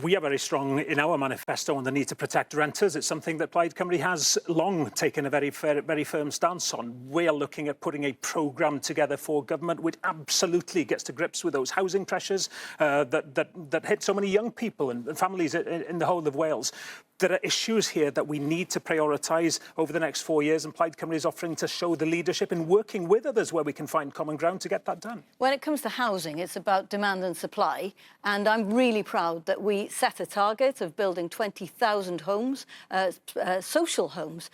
[SPEAKER 3] We are very strong in our manifesto on the need to protect renters. It's something that Plaid Cymru has long taken a very firm stance on. We are looking at putting a programme together for government which absolutely gets to grips with those housing pressures that hit so many young people and families in the whole of Wales. There are issues here that we need to prioritise over the next 4 years, and Plaid Cymru is offering to show the leadership in working with others where we can find common ground to get that done.
[SPEAKER 2] When it comes to housing, it's about demand and supply, and I'm really proud that we set a target of building 20,000 homes, social homes,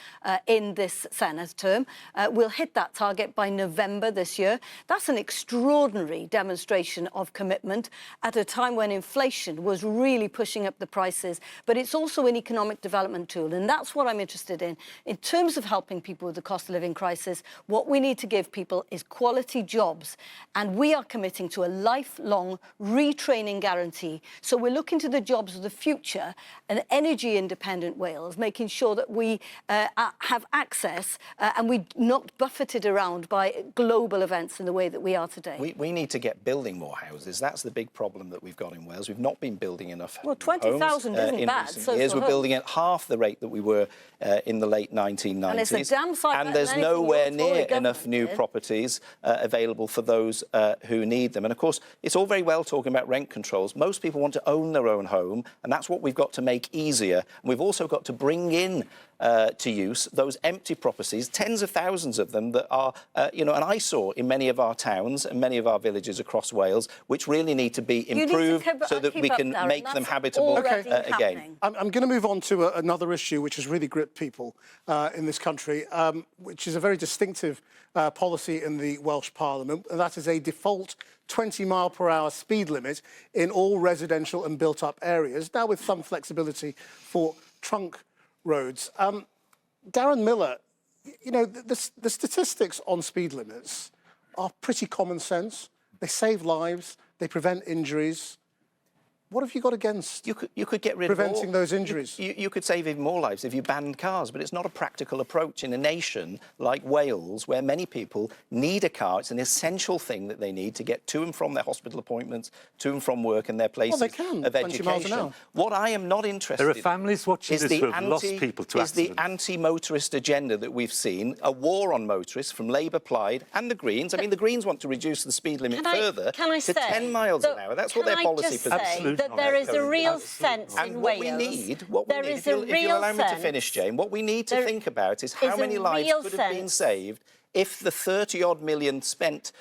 [SPEAKER 2] in this Senedd term. We'll hit that target by November this year. That's an extraordinary demonstration of commitment at a time when inflation was really pushing up the prices, but it's also an economic development tool, and that's what I'm interested in. In terms of helping people with the cost of living crisis, what we need to give people is quality jobs, and we are committing to a lifelong retraining guarantee. So we're looking to the jobs of the future, an energy-independent Wales, making sure that we have access and we're not buffeted around by global events in the way that we are today.
[SPEAKER 4] We need to get building more houses. That's the big problem that we've got in Wales. We've not been building enough
[SPEAKER 2] Well, 20,000 isn't
[SPEAKER 4] in
[SPEAKER 2] bad.
[SPEAKER 4] recent years. We're building at half the rate that we were in the late 1990s.
[SPEAKER 2] And it's a damn sight better
[SPEAKER 4] and there's
[SPEAKER 2] than anything
[SPEAKER 4] nowhere
[SPEAKER 2] your Tory
[SPEAKER 4] near
[SPEAKER 2] government
[SPEAKER 4] enough new
[SPEAKER 2] did.
[SPEAKER 4] properties available for those who need them. And of course, it's all very well talking about rent controls. Most people want to own their own home, and that's what we've got to make easier. And we've also got to bring in to use those empty properties, tens of thousands of them that are, an eyesore in many of our towns and many of our villages across Wales, which really need to be improved so that we can make them habitable again.
[SPEAKER 1] I'm going to move on to another issue which has really gripped people in this country, which is a very distinctive policy in the Welsh Parliament, and that is a default 20-mile-per-hour speed limit in all residential and built-up areas, now with some flexibility for trunk roads. Darren Miller, you know, the statistics on speed limits are pretty common sense. They save lives, they prevent injuries. What have you got against
[SPEAKER 4] you could get rid
[SPEAKER 1] preventing
[SPEAKER 4] of
[SPEAKER 1] those injuries?
[SPEAKER 4] You could save even more lives if you banned cars, but it's not a practical approach in a nation like Wales, where many people need a car. It's an essential thing that they need to get to and from their hospital appointments, to and from work and their places
[SPEAKER 1] they can,
[SPEAKER 4] of
[SPEAKER 1] 20 miles an
[SPEAKER 4] education.
[SPEAKER 1] hour.
[SPEAKER 4] What I am not interested in...
[SPEAKER 5] There are families watching this who have lost people to accidents.
[SPEAKER 4] The anti-motorist agenda that we've seen, a war on motorists from Labour, Plaid and the Greens. I mean, the Greens want to reduce the speed limit further to 10 miles an hour. That's what their policy position is.
[SPEAKER 7] That there is a real sense in Wales.
[SPEAKER 4] If you'll allow me to finish, Jane, what we need to think about is how many lives could have been saved if the 30-odd million spent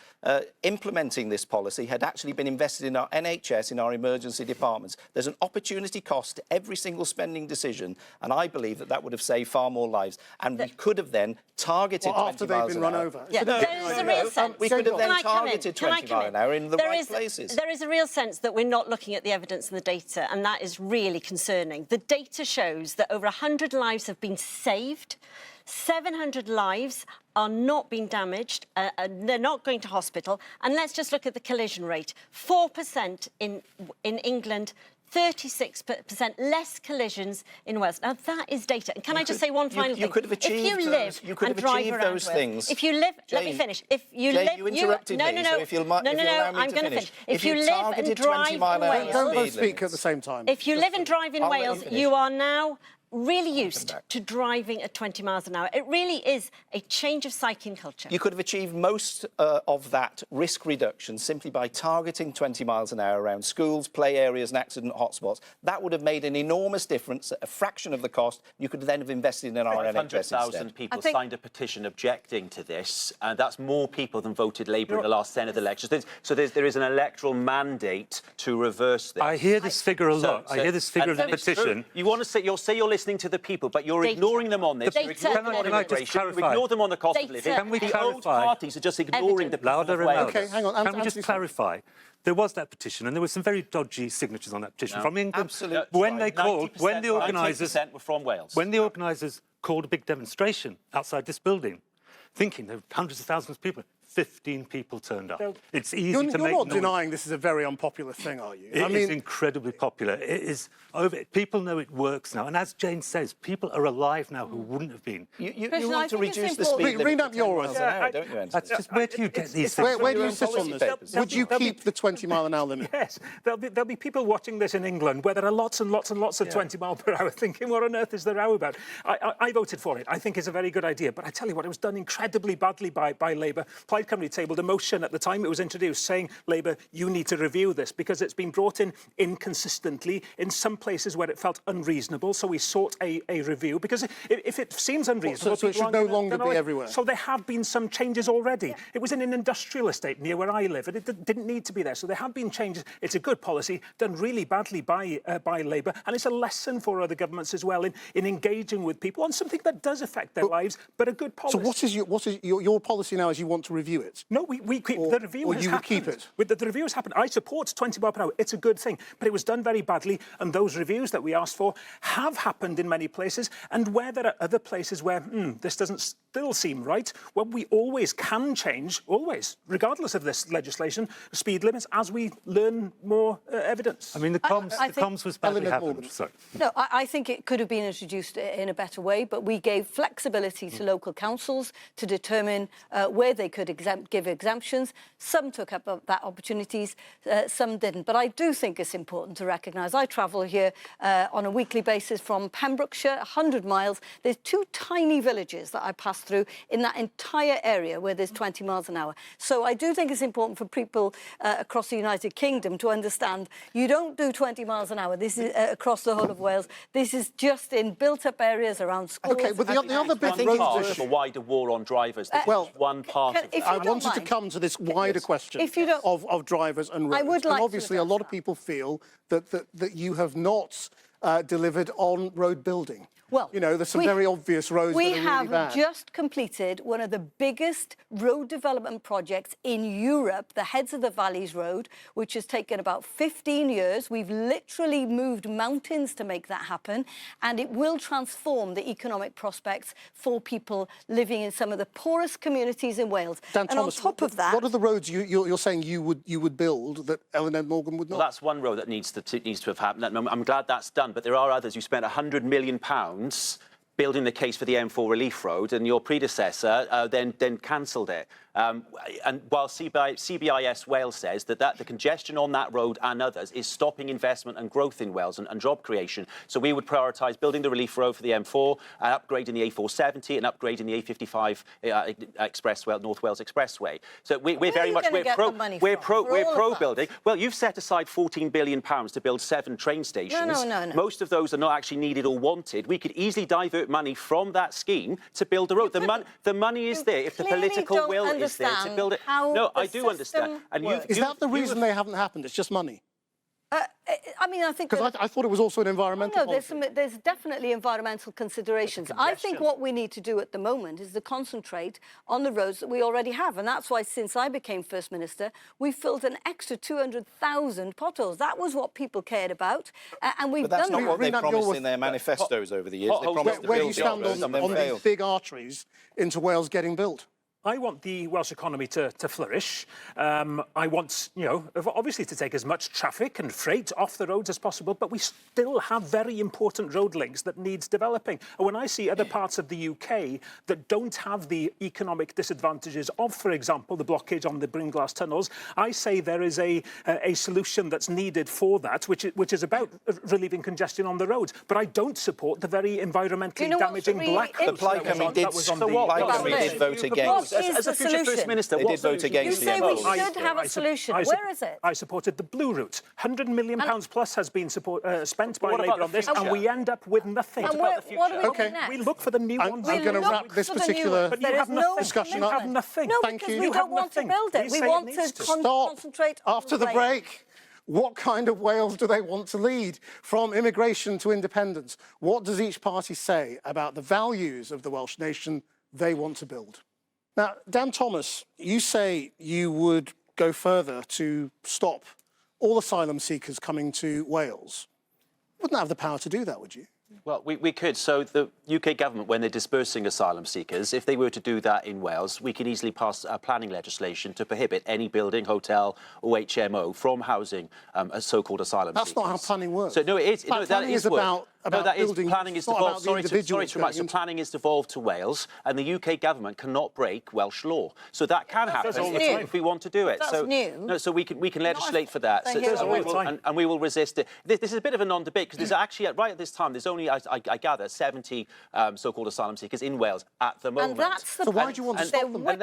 [SPEAKER 4] implementing this policy had actually been invested in our NHS, in our emergency departments. There's an opportunity cost to every single spending decision, and I believe that would have saved far more lives. And we could have then targeted 20 miles an hour.
[SPEAKER 1] Run over.
[SPEAKER 7] Yeah, there is a real sense.
[SPEAKER 4] We could have then targeted 20 miles an hour in the right places.
[SPEAKER 7] There is a real sense that we're not looking at the evidence and the data, and that is really concerning. The data shows that over 100 lives have been saved. 700 lives are not being damaged, they're not going to hospital. And let's just look at the collision rate. 4% in England, 36% less collisions in Wales. Now, that is data. And can I just say one final thing?
[SPEAKER 4] You could have achieved those things.
[SPEAKER 7] If you live,
[SPEAKER 4] Jane,
[SPEAKER 7] let me finish. If you live,
[SPEAKER 4] you interrupted me, so if you'll allow me
[SPEAKER 7] I'm going to finish. If you live and drive in Wales...
[SPEAKER 1] Don't both speak at the same time.
[SPEAKER 7] If you live and drive in Wales, you are now really used to driving at 20 miles an hour. It really is a change of psyche and culture.
[SPEAKER 4] You could have achieved most of that risk reduction simply by targeting 20 miles an hour around schools, play areas and accident hotspots. That would have made an enormous difference at a fraction of the cost. You could then have invested in our NHS instead.
[SPEAKER 6] 500,000 people signed a petition objecting to this, and that's more people than voted Labour in the last Senedd elections. So there is an electoral mandate to reverse this.
[SPEAKER 5] I hear this figure a lot. I hear this figure in the petition.
[SPEAKER 6] You want to say you're listening to the people, but you're ignoring them on this. You're ignoring immigration. You ignore them on the cost of living.
[SPEAKER 5] Can we
[SPEAKER 6] the
[SPEAKER 5] clarify?
[SPEAKER 6] old parties are just ignoring the people of Wales.
[SPEAKER 1] Okay, hang on.
[SPEAKER 5] Can we just clarify? There was that petition, and there were some very dodgy signatures on that petition from England.
[SPEAKER 4] Absolutely.
[SPEAKER 5] When they called, when the organisers,
[SPEAKER 6] 90% were from Wales.
[SPEAKER 5] when the organisers called a big demonstration outside this building, thinking there were hundreds of thousands of people, 15 people turned up. It's easy to make noise.
[SPEAKER 1] You're not denying this is a very unpopular thing, are you?
[SPEAKER 5] It is incredibly popular. It is over. People know it works now, and as Jane says, people are alive now who wouldn't have been.
[SPEAKER 4] You want to reduce the speed limit
[SPEAKER 1] Read up yours.
[SPEAKER 4] don't you,
[SPEAKER 5] That's just where do you get these things?
[SPEAKER 1] Where do you sit on this? Would you keep the 20 mile an hour limit?
[SPEAKER 3] Yes, there'll be people watching this in England where there are lots and lots and lots of 20 mile per hour thinking, what on earth is the row about? I voted for it. I think it's a very good idea, but I tell you what, it was done incredibly badly by Labour. Plaid Cymru tabled a motion at the time it was introduced saying, Labour, you need to review this because it's been brought in inconsistently in some places where it felt unreasonable. So we sought a review because if it seems unreasonable...
[SPEAKER 1] So it should no longer be everywhere?
[SPEAKER 3] So there have been some changes already. It was in an industrial estate near where I live and it didn't need to be there. So there have been changes. It's a good policy done really badly by Labour, and it's a lesson for other governments as well in engaging with people on something that does affect their lives, but a good policy.
[SPEAKER 1] So what is your policy now? Is you want to review it?
[SPEAKER 3] No, we keep the review.
[SPEAKER 1] Or you would keep it?
[SPEAKER 3] The review has happened. I support 20 miles per hour. It's a good thing, but it was done very badly. And those reviews that we asked for have happened in many places. And where there are other places where this doesn't still seem right, well, we always can change, always, regardless of this legislation, speed limits as we learn more evidence.
[SPEAKER 5] I mean, the comms was badly happened. Sorry.
[SPEAKER 2] No, I think it could have been introduced in a better way, but we gave flexibility to local councils to determine where they could give exemptions. Some took up that opportunities, some didn't. But I do think it's important to recognise I travel here on a weekly basis from Pembrokeshire, 100 miles. There's 2 tiny villages that I pass through in that entire area where there's 20 miles an hour. So I do think it's important for people across the United Kingdom to understand you don't do 20 miles an hour. This is across the whole of Wales. This is just in built-up areas around schools.
[SPEAKER 1] OK, but the other big
[SPEAKER 6] part of a wider war on drivers.
[SPEAKER 1] Well,
[SPEAKER 6] one part of it.
[SPEAKER 1] I wanted to come to this wider question of drivers and roads.
[SPEAKER 2] I would like
[SPEAKER 1] and obviously, a lot of people feel that you have not delivered on road building.
[SPEAKER 2] Well,
[SPEAKER 1] you know, there's some very obvious roads that are really bad.
[SPEAKER 2] We have just completed one of the biggest road development projects in Europe, the Heads of the Valleys Road, which has taken about 15 years. We've literally moved mountains to make that happen, and it will transform the economic prospects for people living in some of the poorest communities in Wales.
[SPEAKER 1] Dan
[SPEAKER 2] and
[SPEAKER 1] Thomas,
[SPEAKER 2] on top of that,
[SPEAKER 1] what are the roads you're saying you would build that Eluned Morgan would not?
[SPEAKER 6] Well, that's one road that needs to have happened. I'm glad that's done, but there are others. You spent £100 million building the case for the M4 relief road, and your predecessor then cancelled it. And while CBIS Wales says that the congestion on that road and others is stopping investment and growth in Wales and job creation, so we would prioritise building the relief road for the M4, upgrading the A470 and upgrading the A55 North Wales Expressway. So we're very much pro building. Well, you've set aside £14 billion to build 7 train stations.
[SPEAKER 2] No.
[SPEAKER 6] Most of those are not actually needed or wanted. We could easily divert money from that scheme to build the road. The money is there if the political will is there to build it. No, I do understand. And
[SPEAKER 1] is that the reason they haven't happened? It's just money?
[SPEAKER 2] I mean, I think...
[SPEAKER 1] Because I thought it was also an environmental policy.
[SPEAKER 2] There's definitely environmental considerations. I think what we need to do at the moment is to concentrate on the roads that we already have. And that's why, since I became First Minister, we filled an extra 200,000 potholes. That was what people cared about. And we've done that.
[SPEAKER 4] But that's not what they promised in their manifestos over the years. They promised to
[SPEAKER 1] where do you
[SPEAKER 4] build
[SPEAKER 1] stand on these big arteries into Wales getting built?
[SPEAKER 3] I want the Welsh economy to flourish. I want, obviously to take as much traffic and freight off the roads as possible, but we still have very important road links that needs developing. And when I see other parts of the UK that don't have the economic disadvantages of, for example, the blockage on the Brynglas tunnels, I say there is a solution that's needed for that, which is about relieving congestion on the roads. But I don't support the very environmentally damaging black.
[SPEAKER 4] The Plaid Cymru did vote against.
[SPEAKER 6] As a future First Minister,
[SPEAKER 4] they did vote against the
[SPEAKER 2] You say we should have a solution. Where is it?
[SPEAKER 3] I supported the blue route. £100 million plus has been spent by Labour on this, and we end up with nothing.
[SPEAKER 2] And what are we doing next?
[SPEAKER 3] We look for the new ones.
[SPEAKER 1] I'm going to wrap this particular discussion up.
[SPEAKER 3] You have nothing.
[SPEAKER 2] No,
[SPEAKER 1] Thank
[SPEAKER 2] because
[SPEAKER 1] you.
[SPEAKER 2] we don't want to build it. We want to concentrate on
[SPEAKER 1] after the break. What kind of Wales do they want to lead? From immigration to independence, what does each party say about the values of the Welsh nation they want to build? Now, Dan Thomas, you say you would go further to stop all asylum seekers coming to Wales. Wouldn't have the power to do that, would you?
[SPEAKER 6] Well, we could. So the UK government, when they're dispersing asylum seekers, if they were to do that in Wales, we could easily pass planning legislation to prohibit any building, hotel or HMO from housing so-called asylum seekers.
[SPEAKER 1] That's not how planning works.
[SPEAKER 6] So, no, it is.
[SPEAKER 1] Planning is about building.
[SPEAKER 6] Planning is devolved. So planning is devolved to Wales, and the UK government cannot break Welsh law. So that can happen if we want to do it.
[SPEAKER 2] That's new.
[SPEAKER 6] No, so we can legislate for that. And we will resist it. This is a bit of a non-debate because there's actually right at this time there's only I gather 70 so-called asylum seekers in Wales at the moment.
[SPEAKER 2] And that's the
[SPEAKER 1] so why do you want to stop them?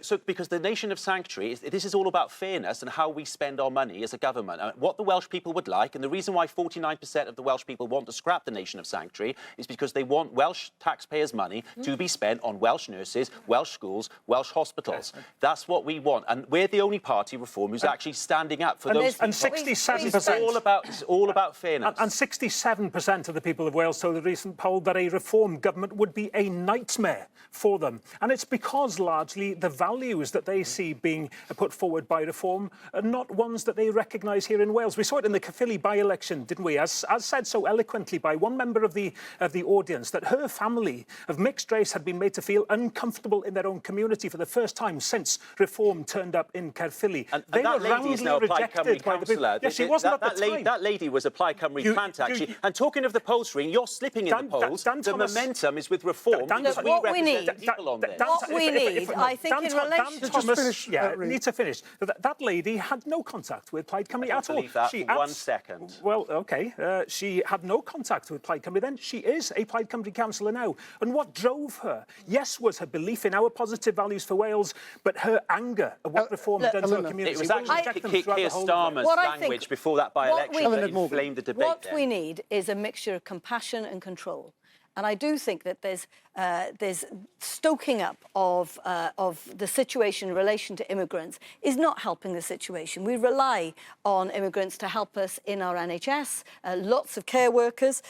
[SPEAKER 6] So because the nation of sanctuary, this is all about fairness and how we spend our money as a government. What the Welsh people would like, and the reason why 49% of the Welsh people want to scrap the nation of sanctuary is because they want Welsh taxpayers' money to be spent on Welsh nurses, Welsh schools, Welsh hospitals. That's what we want, and we're the only party Reform who's actually standing up for those people.
[SPEAKER 3] And 67%.
[SPEAKER 6] It's all about fairness.
[SPEAKER 3] And 67% of the people of Wales told a recent poll that a Reform government would be a nightmare for them. And it's because largely the values that they see being put forward by Reform are not ones that they recognise here in Wales. We saw it in the Caerphilly by-election, didn't we? As said so eloquently by one member of the audience, that her family of mixed race had been made to feel uncomfortable in their own community for the first time since Reform turned up in Caerphilly.
[SPEAKER 6] And that lady is now a Plaid Cymru councillor.
[SPEAKER 3] Yes, she wasn't at the time.
[SPEAKER 6] That lady was a Plaid Cymru plant, actually. And talking of the polls, you're slipping in the polls. The momentum is with Reform because we represent the people on this.
[SPEAKER 2] What we need, I think, in relation...
[SPEAKER 3] Need to finish. That lady had no contact with Plaid Cymru at all.
[SPEAKER 6] Believe that for 1 second.
[SPEAKER 3] Well, OK. She had no contact with Plaid Cymru then. She is a Plaid Cymru councillor now. And what drove her, yes, was her belief in our positive values for Wales, but her anger at what Reform had done to her community.
[SPEAKER 6] It was actually Keir Starmer's language before that by-election that inflamed the debate.
[SPEAKER 2] What we need is a mixture of compassion and control. And I do think that there's stoking up of the situation in relation to immigrants is not helping the situation. We rely on immigrants to help us in our NHS, lots of care workers,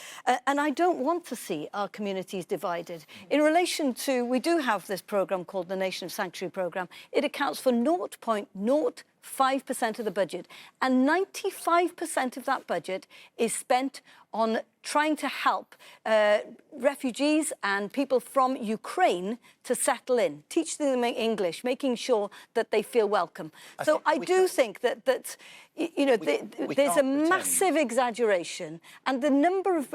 [SPEAKER 2] and I don't want to see our communities divided. In relation to, we do have this programme called the Nation of Sanctuary Programme. It accounts for 0.05% of the budget, and 95% of that budget is spent on trying to help refugees and people from Ukraine to settle in, teach them English, making sure that they feel welcome. I do think that you know, there's a massive exaggeration, and the number of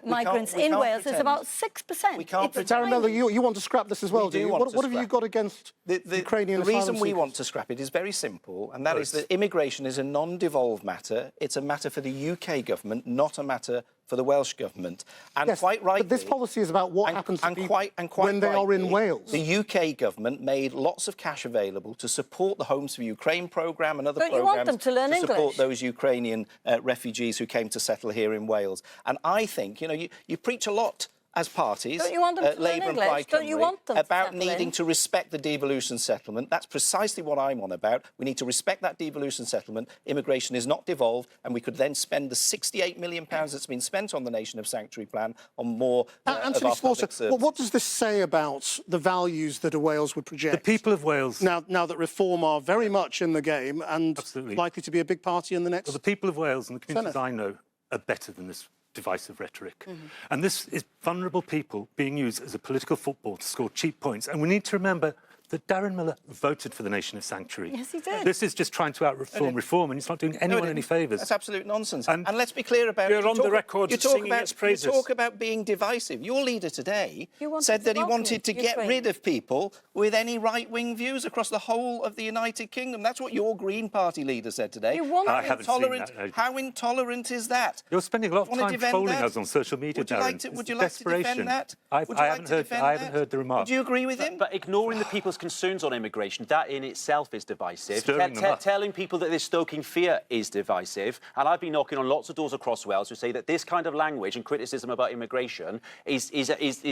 [SPEAKER 2] migrants in Wales is about 6%.
[SPEAKER 4] We can't
[SPEAKER 1] Darren Miller, you want to scrap this as well, do you? What have you got against Ukrainian asylum
[SPEAKER 4] reason we
[SPEAKER 1] seekers?
[SPEAKER 4] want to scrap it is very simple, and that is that immigration is a non-devolved matter. It's a matter for the UK government, not a matter for the Welsh government. And
[SPEAKER 1] yes,
[SPEAKER 4] quite rightly...
[SPEAKER 1] but this policy is about what happens to people when they are in Wales.
[SPEAKER 4] The UK government made lots of cash available to support the Homes for Ukraine programme and other programmes
[SPEAKER 2] want them to learn
[SPEAKER 4] support
[SPEAKER 2] English?
[SPEAKER 4] those Ukrainian refugees who came to settle here in Wales. And I think, you know, you preach a lot as parties,
[SPEAKER 2] Don't you want them to learn
[SPEAKER 4] Labour and
[SPEAKER 2] English?
[SPEAKER 4] Plaid
[SPEAKER 2] Don't you
[SPEAKER 4] Cymru,
[SPEAKER 2] want them to
[SPEAKER 4] about
[SPEAKER 2] settle
[SPEAKER 4] needing
[SPEAKER 2] in?
[SPEAKER 4] to respect the devolution settlement. That's precisely what I'm on about. We need to respect that devolution settlement. Immigration is not devolved, and we could then spend the £68 million that's been spent on the Nation of Sanctuary plan on more of
[SPEAKER 1] Anthony
[SPEAKER 4] our
[SPEAKER 1] Slaughter,
[SPEAKER 4] public service.
[SPEAKER 1] what does this say about the values that a Wales would project?
[SPEAKER 5] The people of Wales...
[SPEAKER 1] Now that Reform are very much in the game and
[SPEAKER 5] Absolutely.
[SPEAKER 1] likely to be a big party in the next...
[SPEAKER 5] Well, the people of Wales and the communities
[SPEAKER 1] Senedd.
[SPEAKER 5] I know are better than this divisive rhetoric. And this is vulnerable people being used as a political football to score cheap points. And we need to remember that Darren Miller voted for the Nation of Sanctuary.
[SPEAKER 2] Yes, he did.
[SPEAKER 5] This is just trying to out-reform reform, and he's not doing anyone any favours.
[SPEAKER 4] That's absolute nonsense.
[SPEAKER 5] And
[SPEAKER 4] let's be clear about
[SPEAKER 3] you're
[SPEAKER 4] it.
[SPEAKER 3] on the record singing its praises.
[SPEAKER 4] You talk about being divisive. Your leader today said that he wanted to get
[SPEAKER 2] Ukraine.
[SPEAKER 4] rid of people with any right-wing views across the whole of the United Kingdom. That's what your Green Party leader said today.
[SPEAKER 2] You want
[SPEAKER 5] I haven't seen that.
[SPEAKER 4] How intolerant is that?
[SPEAKER 5] You're spending a lot of
[SPEAKER 4] Want to
[SPEAKER 5] time
[SPEAKER 4] defend
[SPEAKER 5] trolling
[SPEAKER 4] that?
[SPEAKER 5] us on social media, Darren.
[SPEAKER 4] Would you
[SPEAKER 5] It's
[SPEAKER 4] like to defend
[SPEAKER 5] desperation.
[SPEAKER 4] that?
[SPEAKER 5] I
[SPEAKER 4] Would you like
[SPEAKER 5] haven't
[SPEAKER 4] to
[SPEAKER 5] heard.
[SPEAKER 4] defend
[SPEAKER 5] I haven't
[SPEAKER 4] that?
[SPEAKER 5] heard the remark.
[SPEAKER 4] Do you agree with him?
[SPEAKER 6] But ignoring the people's concerns on immigration, that in itself is divisive.
[SPEAKER 5] Stirring them up.
[SPEAKER 6] Telling people that they're stoking fear is divisive. And I've been knocking on lots of doors across Wales who say that this kind of language and criticism about immigration is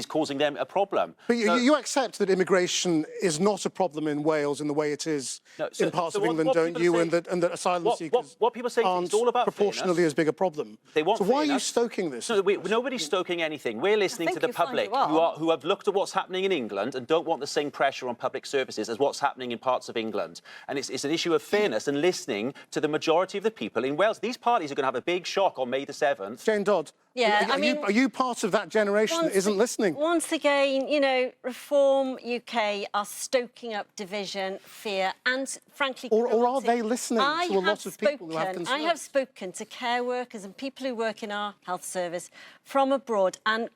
[SPEAKER 6] causing them a problem.
[SPEAKER 1] But you accept that immigration is not a problem in Wales in the way it is in parts of England, don't you? And that asylum seekers
[SPEAKER 6] what people say
[SPEAKER 1] aren't
[SPEAKER 6] it's all about
[SPEAKER 1] proportionally
[SPEAKER 6] fairness.
[SPEAKER 1] as big a problem.
[SPEAKER 6] They want
[SPEAKER 1] So why are you
[SPEAKER 6] fairness.
[SPEAKER 1] stoking this?
[SPEAKER 6] No, nobody's stoking anything. We're listening to
[SPEAKER 2] think
[SPEAKER 6] the
[SPEAKER 2] you find
[SPEAKER 6] public
[SPEAKER 2] you are.
[SPEAKER 6] who have looked at what's happening in England and don't want the same pressure on public services as what's happening in parts of England. And it's an issue of fairness and listening to the majority of the people in Wales. These parties are going to have a big shock on May the 7th.
[SPEAKER 1] Jane Dodd,
[SPEAKER 7] Yeah,
[SPEAKER 1] are you part of that generation that isn't listening?
[SPEAKER 7] Once again, you know, Reform UK are stoking up division, fear, and frankly,
[SPEAKER 1] Or are
[SPEAKER 7] cruelty.
[SPEAKER 1] they listening to a lot of people who have concerns?
[SPEAKER 7] I have spoken to care workers and people who work in our health service from abroad and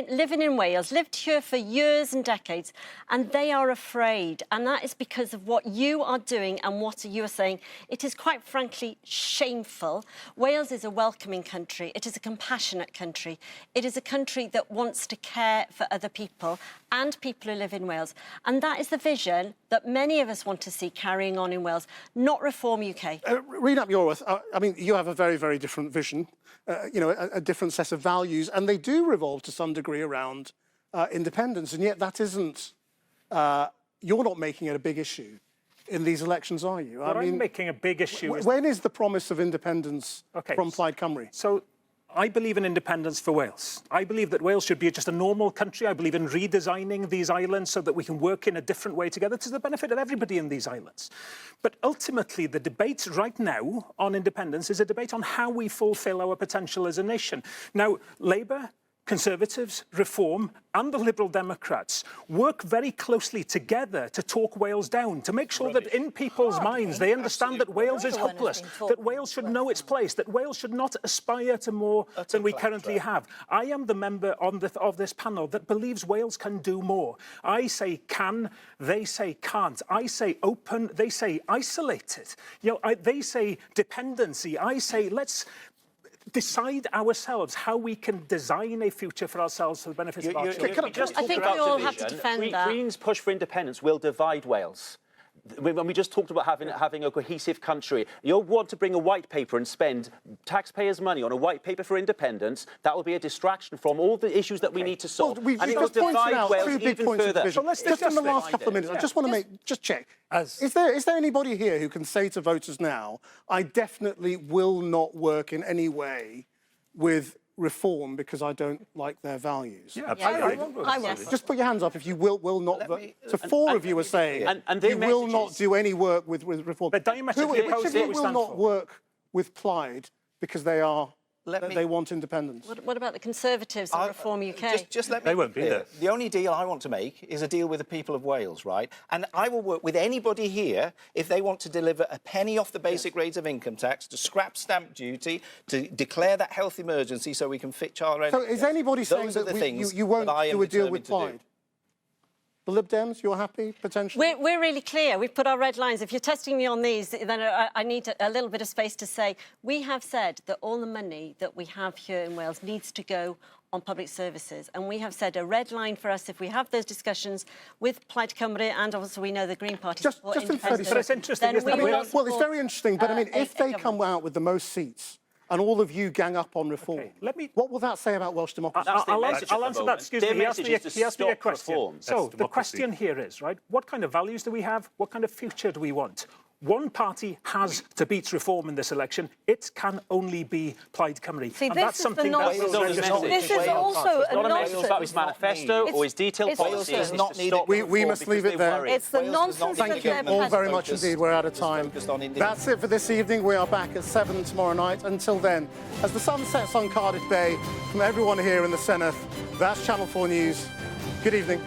[SPEAKER 7] living in Wales, lived here for years and decades, and they are afraid. And that is because of what you are doing and what you are saying. It is quite frankly shameful. Wales is a welcoming country. It is a compassionate country. It is a country that wants to care for other people and people who live in Wales. And that is the vision that many of us want to see carrying on in Wales, not Reform UK.
[SPEAKER 1] Rena Yorworth, I mean, you have a very, very different vision, you know, a different set of values, and they do revolve to some degree around independence, and yet that isn't, you're not making it a big issue in these elections, are you?
[SPEAKER 3] What I'm making a big issue is...
[SPEAKER 1] When is the promise of independence from Plaid Cymru?
[SPEAKER 3] So I believe in independence for Wales. I believe that Wales should be just a normal country. I believe in redesigning these islands so that we can work in a different way together to the benefit of everybody in these islands. But ultimately, the debate right now on independence is a debate on how we fulfil our potential as a nation. Now, Labour, Conservatives, Reform and the Liberal Democrats work very closely together to talk Wales down, to make sure that in people's minds they understand that Wales is hopeless, that Wales should know its place, that Wales should not aspire to more than we currently have. I am the member of this panel that believes Wales can do more. I say can, they say can't. I say open, they say isolated. You know, they say dependency. I say let's decide ourselves how we can design a future for ourselves for the benefit of our children.
[SPEAKER 6] I
[SPEAKER 7] think we all have to defend that.
[SPEAKER 6] Greens' push for independence will divide Wales. when we just talked about having a cohesive country, you want to bring a white paper and spend taxpayers' money on a white paper for independence, that will be a distraction from all the issues that we need to solve.
[SPEAKER 1] Well,
[SPEAKER 6] and it will divide Wales
[SPEAKER 1] two big
[SPEAKER 6] even
[SPEAKER 1] points
[SPEAKER 6] further.
[SPEAKER 1] of division. Just in the last couple of minutes, I just want to just check. Is there anybody here who can say to voters now, I definitely will not work in any way with Reform because I don't like their values?
[SPEAKER 5] Yeah, absolutely.
[SPEAKER 7] I will.
[SPEAKER 1] Just put your hands up if you will not vote. So four of you are saying you will not do any work with Reform.
[SPEAKER 3] But diametrically
[SPEAKER 1] Which
[SPEAKER 3] opposed
[SPEAKER 1] of
[SPEAKER 3] to
[SPEAKER 1] you
[SPEAKER 3] what we
[SPEAKER 1] will
[SPEAKER 3] stand
[SPEAKER 1] not
[SPEAKER 3] for.
[SPEAKER 1] work with Plaid because they want independence?
[SPEAKER 7] What about the Conservatives and Reform UK?
[SPEAKER 4] Just let me
[SPEAKER 5] They won't be there.
[SPEAKER 4] The only deal I want to make is a deal with the people of Wales, right? And I will work with anybody here if they want to deliver a penny off the basic rate of income tax, to scrap stamp duty, to declare that health emergency so we can fix our NHS.
[SPEAKER 1] So is anybody saying
[SPEAKER 4] Those are
[SPEAKER 1] that
[SPEAKER 4] the things
[SPEAKER 1] you won't
[SPEAKER 4] that I am
[SPEAKER 1] do a deal with
[SPEAKER 4] determined to do.
[SPEAKER 1] Plaid? The Lib Dems, you're happy, potentially?
[SPEAKER 7] We're really clear. We've put our red lines. If you're testing me on these, then I need a little bit of space to say we have said that all the money that we have here in Wales needs to go on public services. And we have said a red line for us, if we have those discussions with Plaid Cymru, and also we know the Green Party
[SPEAKER 1] Just
[SPEAKER 7] support
[SPEAKER 1] in 30
[SPEAKER 7] independence,
[SPEAKER 1] seconds.
[SPEAKER 3] But it's interesting,
[SPEAKER 7] then
[SPEAKER 3] isn't
[SPEAKER 7] we
[SPEAKER 3] it?
[SPEAKER 7] will
[SPEAKER 1] Well, it's
[SPEAKER 7] support,
[SPEAKER 1] very interesting, but I mean, if
[SPEAKER 7] a
[SPEAKER 1] they come out with the most seats and all of you gang up on Reform, what will that say about Welsh democracy?
[SPEAKER 3] I'll answer that. Excuse me. He asked me a question.
[SPEAKER 6] Reform.
[SPEAKER 3] So the question here is, right, what kind of values do we have? What kind of future do we want? One party has to beat Reform in this election. It can only be Plaid Cymru.
[SPEAKER 2] See,
[SPEAKER 3] and
[SPEAKER 2] this
[SPEAKER 3] that's
[SPEAKER 2] is the
[SPEAKER 3] something
[SPEAKER 2] nonsense.
[SPEAKER 3] that's
[SPEAKER 2] This is also a
[SPEAKER 6] Not a
[SPEAKER 2] nonsense.
[SPEAKER 6] message about his manifesto or his detailed
[SPEAKER 2] It's
[SPEAKER 6] policies.
[SPEAKER 2] also-
[SPEAKER 6] It's
[SPEAKER 4] not
[SPEAKER 6] to
[SPEAKER 4] needed.
[SPEAKER 6] stop
[SPEAKER 1] We
[SPEAKER 6] Reform
[SPEAKER 1] must leave
[SPEAKER 6] because
[SPEAKER 1] it
[SPEAKER 6] they
[SPEAKER 1] there.
[SPEAKER 6] worry.
[SPEAKER 2] It's the
[SPEAKER 4] Wales does not
[SPEAKER 2] nonsense
[SPEAKER 4] need
[SPEAKER 2] that
[SPEAKER 1] Thank you
[SPEAKER 2] they're
[SPEAKER 1] all very
[SPEAKER 2] passing.
[SPEAKER 1] much indeed. We're out of time.
[SPEAKER 4] Focused on India.
[SPEAKER 1] That's it for this evening. We are back at 7 tomorrow night. Until then, as the sun sets on Cardiff Bay, from everyone here in the Senedd, that's Channel 4 News. Good evening.